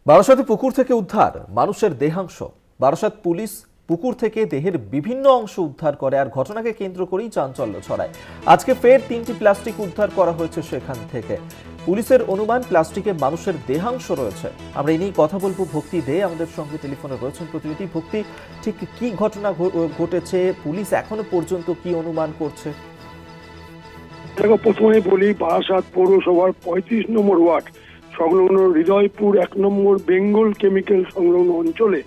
বারাসাতে পুকুর থেকে উদ্ধার মানুষের দেহাংশ। বারাসাত পুলিশ পুকুর থেকে দেহের বিভিন্ন অংশ উদ্ধার করে, আর ঘটনাকে কেন্দ্র করেই চাঞ্চল্য ছড়ায়। আজকে ফের 3টি প্লাস্টিক উদ্ধার করা হয়েছে সেখান থেকে। পুলিশের অনুমান প্লাস্টিকে মানুষের দেহাংশ রয়েছে। আমরা এই নিয়ে কথা বলবো ভক্তি দে, আমাদের সঙ্গে টেলিফোনে রয়েছেন প্রতিনিধি। ভক্তি, ঠিক কি ঘটনা ঘটেছে, পুলিশ এখনো পর্যন্ত কি অনুমান করছে? প্রথমে বলি, বারাসাত পৌরসভার 35 নম্বর ওয়ার্ড সংলগ্ন হৃদয়পুর 1 নম্বর বেঙ্গল কেমিক্যাল সংলগ্ন অঞ্চলে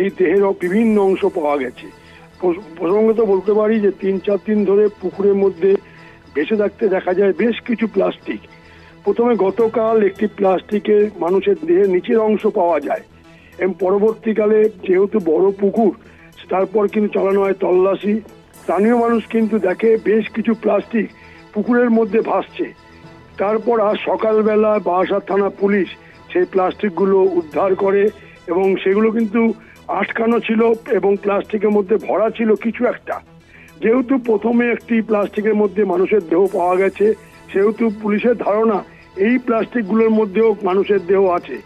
এই দেহের বিভিন্ন অংশ পাওয়া গেছে। প্রসঙ্গত বলতে পারি যে 3-4 দিন ধরে পুকুরের মধ্যে ভেসে থাকতে দেখা যায় বেশ কিছু প্লাস্টিক। প্রথমে গতকাল একটি প্লাস্টিকে মানুষের দেহের নিচের অংশ পাওয়া যায় এবং পরবর্তীকালে যেহেতু বড় পুকুর, তারপর কিন্তু চালানো হয় তল্লাশি। স্থানীয় মানুষ কিন্তু দেখে বেশ কিছু প্লাস্টিক পুকুরের মধ্যে ভাসছে। তারপর আজ সকালবেলা বারাসাত থানা পুলিশ সেই প্লাস্টিকগুলো উদ্ধার করে এবং সেগুলো কিন্তু আটকানো ছিল এবং প্লাস্টিকের মধ্যে ভরা ছিল কিছু একটা। যেহেতু প্রথমে একটি প্লাস্টিকের মধ্যে মানুষের দেহ পাওয়া গেছে, সেহেতু পুলিশের ধারণা এই প্লাস্টিকগুলোর মধ্যেও মানুষের দেহ আছে।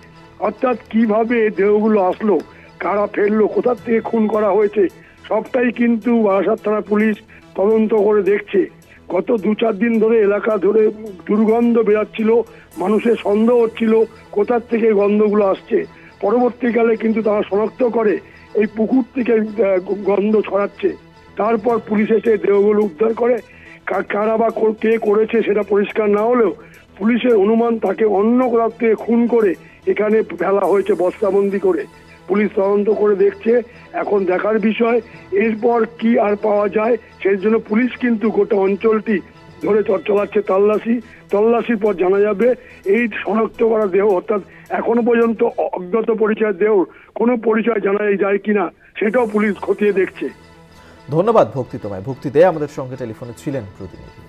অর্থাৎ কিভাবে এই দেহগুলো আসলো, কারা ফেললো, কোথা থেকে খুন করা হয়েছে, সবটাই কিন্তু বারাসাত থানা পুলিশ তদন্ত করে দেখছে। গত 2-4 দিন ধরে এলাকা ধরে দুর্গন্ধ বেরাচ্ছিল, মানুষের সন্দেহ হচ্ছিল কোথার থেকে গন্ধগুলো আসছে। পরবর্তীকালে কিন্তু তারা শনাক্ত করে এই পুকুর থেকে গন্ধ ছড়াচ্ছে। তারপর পুলিশ এসে দেহগুলো উদ্ধার করে। কারা বা কে করেছে সেটা পরিষ্কার না হলেও পুলিশের অনুমান তাকে অন্য কোথাও থেকে খুন করে এখানে ফেলা হয়েছে বস্তাবন্দি করে। পুলিশ তদন্ত করে দেখছে। এখন দেখার বিষয় এরপর কি আর পাওয়া যায়। সেই জন্য পুলিশ কিন্তু গোটা অঞ্চলটি ধরে চালাচ্ছে তল্লাশির পর জানা যাবে এই শনাক্ত করা দেহ, অর্থাৎ এখনো পর্যন্ত অজ্ঞাত পরিচয় দেহ কোনো পরিচয় জানা যায় কিনা সেটাও পুলিশ খতিয়ে দেখছে। ধন্যবাদ ভক্তি তোমায়। ভক্তি দে আমাদের সঙ্গে টেলিফোনে ছিলেন প্রতিনিধি।